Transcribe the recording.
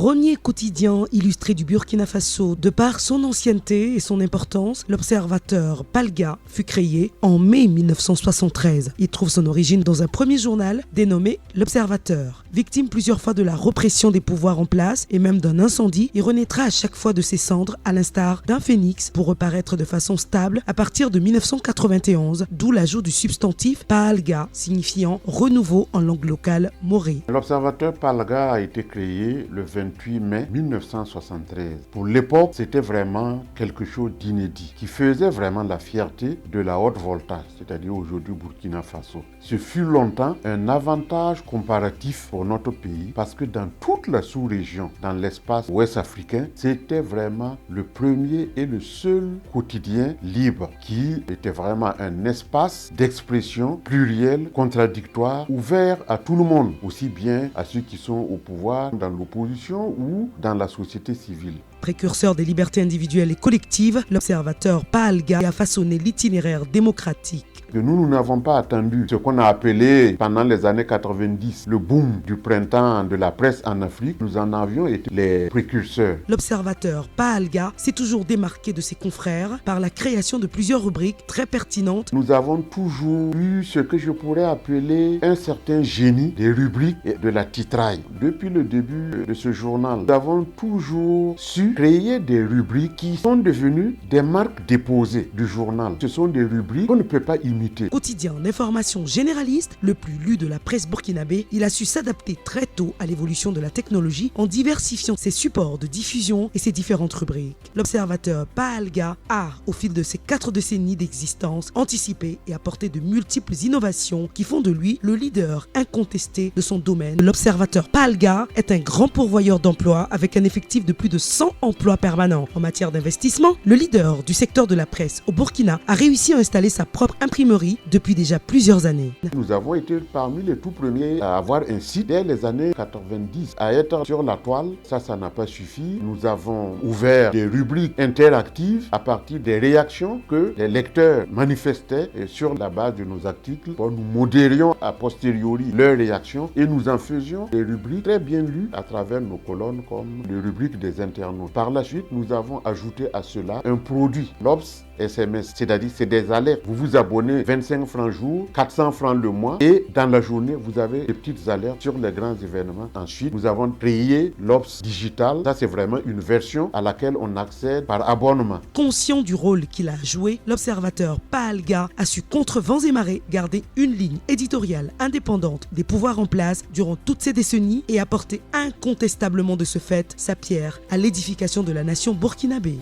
Premier quotidien illustré du Burkina Faso, de par son ancienneté et son importance, l'Observateur Palga fut créé en mai 1973. Il trouve son origine dans un premier journal dénommé L'Observateur. Victime plusieurs fois de la répression des pouvoirs en place et même d'un incendie, il renaîtra à chaque fois de ses cendres à l'instar d'un phénix pour reparaître de façon stable à partir de 1991, d'où l'ajout du substantif Palga, signifiant renouveau en langue locale morée. L'Observateur Palga a été créé le 28 mai 1973. Pour l'époque, c'était vraiment quelque chose d'inédit, qui faisait vraiment la fierté de la haute voltage, c'est-à-dire aujourd'hui Burkina Faso. Ce fut longtemps un avantage comparatif pour notre pays, parce que dans toute la sous-région, dans l'espace ouest africain, c'était vraiment le premier et le seul quotidien libre, qui était vraiment un espace d'expression pluriel, contradictoire, ouvert à tout le monde, aussi bien à ceux qui sont au pouvoir, dans l'opposition ou dans la société civile. Précurseur des libertés individuelles et collectives, l'Observateur Palga a façonné l'itinéraire démocratique. Nous n'avons pas attendu ce qu'on a appelé pendant les années 90 le boom du printemps de la presse en Afrique. Nous en avions été les précurseurs. L'Observateur Palga s'est toujours démarqué de ses confrères par la création de plusieurs rubriques très pertinentes. Nous avons toujours eu ce que je pourrais appeler un certain génie des rubriques et de la titraille. Depuis le début de ce journal, nous avons toujours su créer des rubriques qui sont devenues des marques déposées du journal. Ce sont des rubriques qu'on ne peut pas imiter. Quotidien d'information généraliste, le plus lu de la presse burkinabé, il a su s'adapter très tôt à l'évolution de la technologie en diversifiant ses supports de diffusion et ses différentes rubriques. L'Observateur Palga a, au fil de ses 4 décennies d'existence, anticipé et apporté de multiples innovations qui font de lui le leader incontesté de son domaine. L'Observateur Palga est un grand pourvoyeur d'emplois avec un effectif de plus de 100 emplois permanents. En matière d'investissement, le leader du secteur de la presse au Burkina a réussi à installer sa propre imprimerie depuis déjà plusieurs années. Nous avons été parmi les tout premiers à avoir un site dès les années 90, à être sur la toile. Ça n'a pas suffi. Nous avons ouvert des rubriques interactives à partir des réactions que les lecteurs manifestaient sur la base de nos articles. Nous modérions a posteriori leurs réactions et nous en faisions des rubriques très bien lues à travers nos colonnes comme les rubriques des internautes. Par la suite, nous avons ajouté à cela un produit, l'Obs SMS, c'est-à-dire c'est des alertes. Vous vous abonnez 25 francs jour, 400 francs le mois et dans la journée, vous avez des petites alertes sur les grands événements. Ensuite, nous avons créé l'Obs Digital. Ça, c'est vraiment une version à laquelle on accède par abonnement. Conscient du rôle qu'il a joué, l'Observateur Palga a su contre vents et marées garder une ligne éditoriale indépendante des pouvoirs en place durant toutes ces décennies et apporter incontestablement de ce fait sa pierre à l'édification de la nation burkinabé.